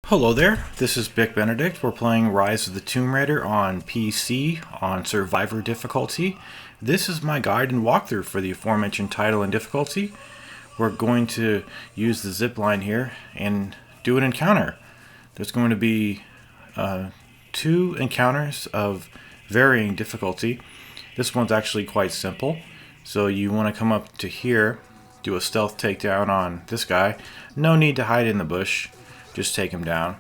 Hello there, this is Bick Benedict. We're playing Rise of the Tomb Raider on PC on Survivor difficulty. This is my guide and walkthrough for the aforementioned title and difficulty. We're going to use the zip line here and do an encounter. There's going to be two encounters of varying difficulty. This one's actually quite simple. So you want to come up to here, do a stealth takedown on this guy. No need to hide in the bush. Just take him down.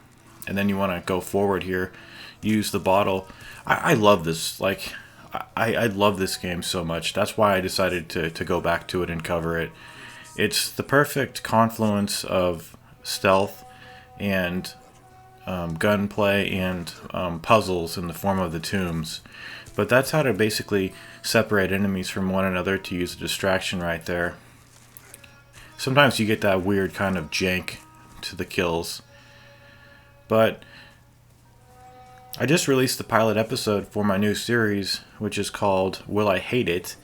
And then you want to go forward here, use the bottle. I love this. I love this game so much. That's why I decided to go back to it and cover it. It's the perfect confluence of stealth and gunplay and puzzles in the form of the tombs. But that's how to basically separate enemies from one another, to use a distraction right there. Sometimes you get that weird kind of jank to the kills. But I just released the pilot episode for my new series, which is called Will I Hate It?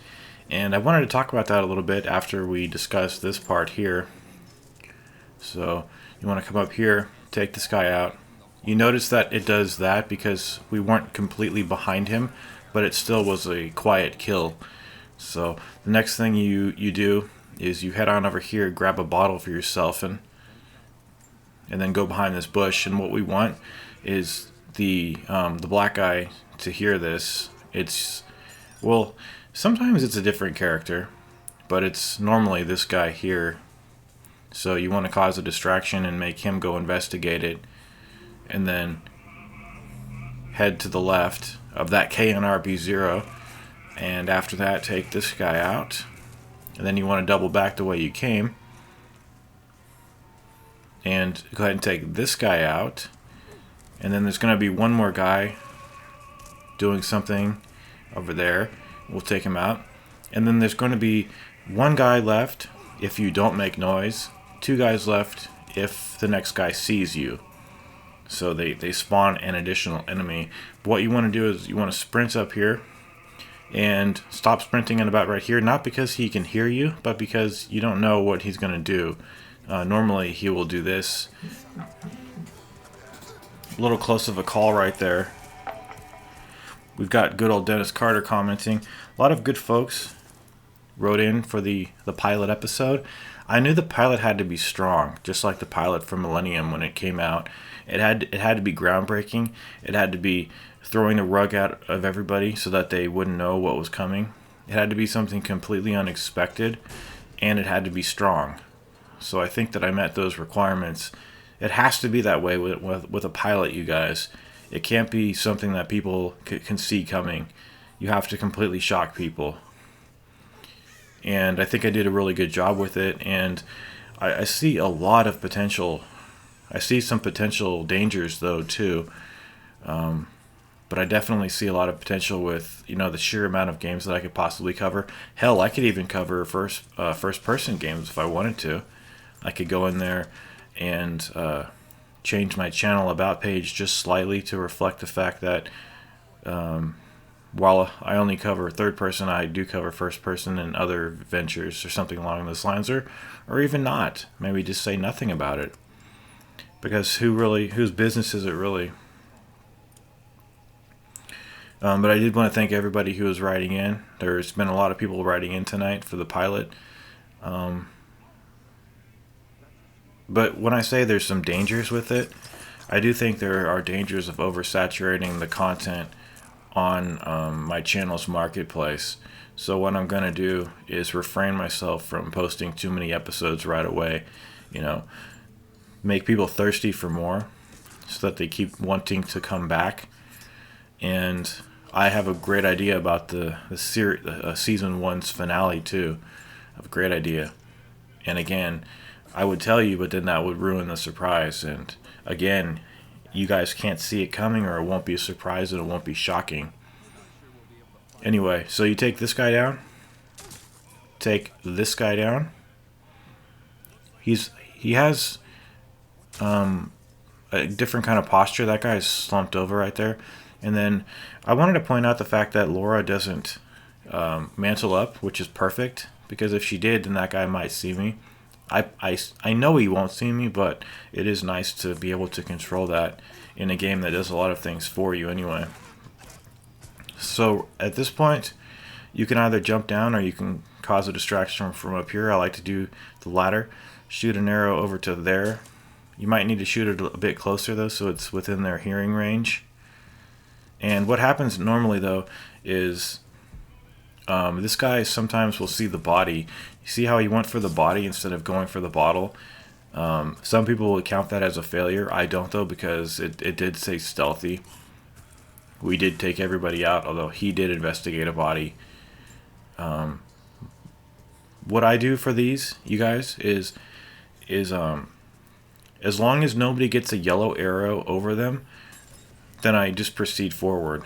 And I wanted to talk about that a little bit after we discuss this part here. So you want to come up here, take this guy out. You notice that it does that because we weren't completely behind him, but it still was a quiet kill. So the next thing you do is you head on over here, grab a bottle for yourself, and then go behind this bush. And what we want is the black guy to hear this. Sometimes it's a different character, but it's normally this guy here. So you want to cause a distraction and make him go investigate it, and then head to the left of that KNRB0, and after that take this guy out, and then you want to double back the way you came and go ahead and take this guy out. And then there's going to be one more guy doing something over there. We'll take him out. And then there's going to be one guy left if you don't make noise. Two guys left if the next guy sees you. So they spawn an additional enemy. But what you want to do is you want to sprint up here and stop sprinting at about right here. Not because he can hear you, but because you don't know what he's going to do. Normally he will do this. A little close of a call right there. We've got good old Dennis Carter commenting. A lot of good folks wrote in for the pilot episode. I knew the pilot had to be strong, just like the pilot for Millennium when it came out. It had to be groundbreaking. It had to be throwing the rug out of everybody so that they wouldn't know what was coming. It had to be something completely unexpected, and it had to be strong. So I think that I met those requirements. It has to be that way with a pilot, you guys. It can't be something that people can see coming. You have to completely shock people. And I think I did a really good job with it. And I see a lot of potential. I see some potential dangers, though, too. But I definitely see a lot of potential with, the sheer amount of games that I could possibly cover. Hell, I could even cover first-person games if I wanted to. I could go in there and change my channel about page just slightly to reflect the fact that while I only cover third person, I do cover first person and other ventures or something along those lines, or even not. Maybe just say nothing about it. Because whose business is it really? But I did want to thank everybody who was writing in. There's been a lot of people writing in tonight for the pilot. But when I say there's some dangers with it, I do think there are dangers of oversaturating the content on my channel's marketplace. So what I'm going to do is refrain myself from posting too many episodes right away. Make people thirsty for more so that they keep wanting to come back. And I have a great idea about the season 1's finale too. I have a great idea. And again, I would tell you, but then that would ruin the surprise. And again, you guys can't see it coming, or it won't be a surprise and it won't be shocking. Anyway, so you take this guy down. Take this guy down. He has a different kind of posture. That guy is slumped over right there. And then I wanted to point out the fact that Laura doesn't mantle up, which is perfect, because if she did, then that guy might see me. I know he won't see me, but it is nice to be able to control that in a game that does a lot of things for you anyway. So at this point, you can either jump down or you can cause a distraction from up here. I like to do the latter. Shoot an arrow over to there. You might need to shoot it a bit closer though, so it's within their hearing range. And what happens normally though is this guy sometimes will see the body. You see how he went for the body instead of going for the bottle? Some people will count that as a failure. I don't though, because it did say stealthy. We did take everybody out, although he did investigate a body. What I do for these, you guys, is as long as nobody gets a yellow arrow over them, then I just proceed forward.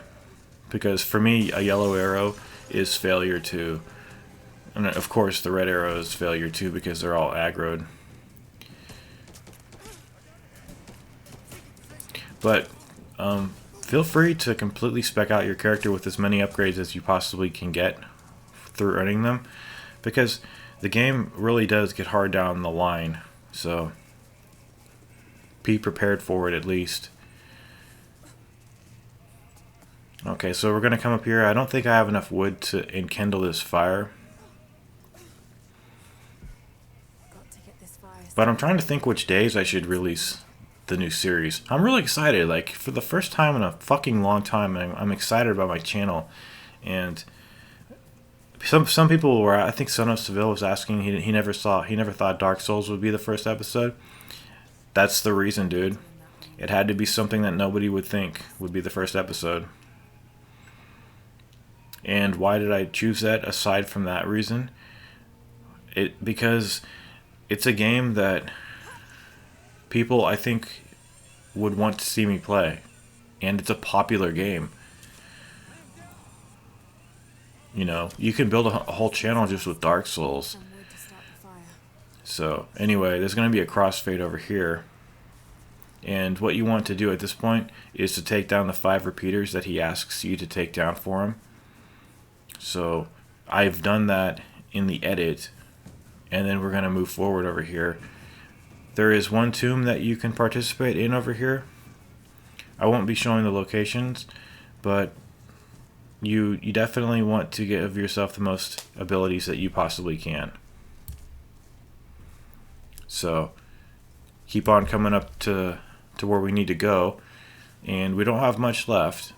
Because for me, a yellow arrow is failure too. And of course, the red arrow is failure too because they're all aggroed. But feel free to completely spec out your character with as many upgrades as you possibly can get through earning them, because the game really does get hard down the line. So be prepared for it at least. Okay, so we're going to come up here. I don't think I have enough wood to enkindle this fire. But I'm trying to think which days I should release the new series. I'm really excited. Like, for the first time in a fucking long time, I'm excited about my channel. And some people were, I think Sonos Seville was asking, he never thought Dark Souls would be the first episode. That's the reason, dude. It had to be something that nobody would think would be the first episode. And why did I choose that aside from that reason? Because it's a game that people, I think, would want to see me play. And it's a popular game. You know, you can build a whole channel just with Dark Souls. So, anyway, there's going to be a crossfade over here. And what you want to do at this point is to take down the 5 repeaters that he asks you to take down for him. So, I've done that in the edit. And then we're going to move forward over here. There is one tomb that you can participate in over here. I won't be showing the locations, but you definitely want to give yourself the most abilities that you possibly can. So keep on coming up to where we need to go, and we don't have much left.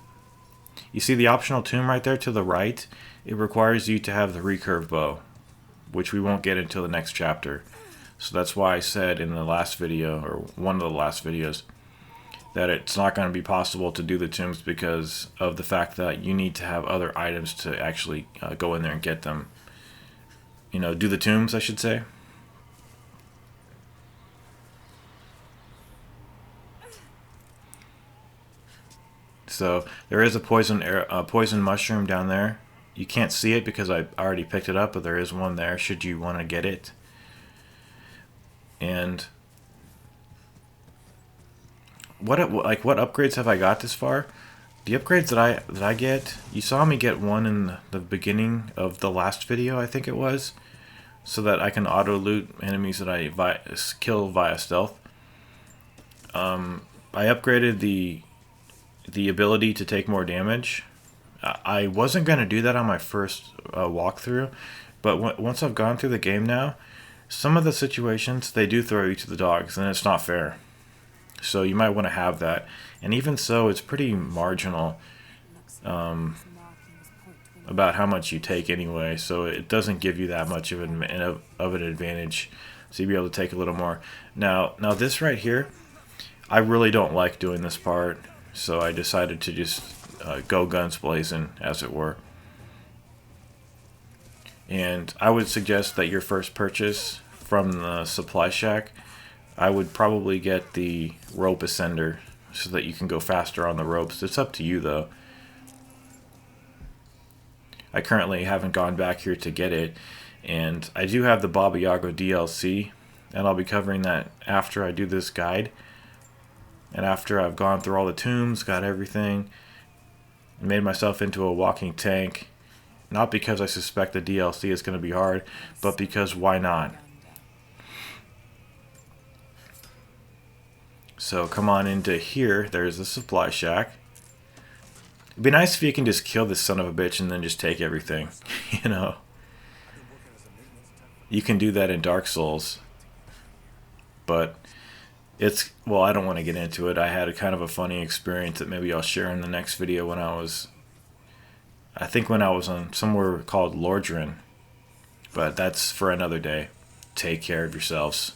You see the optional tomb right there to the right? It requires you to have the recurve bow, which we won't get until the next chapter. So that's why I said in the last video, or one of the last videos, that it's not going to be possible to do the tombs because of the fact that you need to have other items to actually go in there and get them. You know, do the tombs, I should say. So there is a poison mushroom down there. You can't see it because I already picked it up, but there is one there should you want to get it. And what upgrades have I got this far? The upgrades that I get, you saw me get one in the beginning of the last video, I think it was, so that I can auto loot enemies that I kill via stealth. I upgraded the ability to take more damage. I wasn't going to do that on my first walkthrough, but once I've gone through the game now, some of the situations, they do throw you to the dogs, and it's not fair. So you might want to have that. And even so, it's pretty marginal about how much you take anyway, so it doesn't give you that much of an advantage. So you'll be able to take a little more. Now this right here, I really don't like doing this part, so I decided to just go guns blazing, as it were. And I would suggest that your first purchase from the supply shack, I would probably get the rope ascender so that you can go faster on the ropes. It's up to you though. I currently haven't gone back here to get it, and I do have the Baba Yaga DLC, and I'll be covering that after I do this guide. And after I've gone through all the tombs, got everything, made myself into a walking tank. Not because I suspect the DLC is going to be hard, but because why not? So come on into here. There's the supply shack. It'd be nice if you can just kill this son of a bitch and then just take everything. You know? You can do that in Dark Souls. But it's, well, I don't want to get into it. I had a kind of a funny experience that maybe I'll share in the next video when I think when I was on somewhere called Lordran. But that's for another day. Take care of yourselves.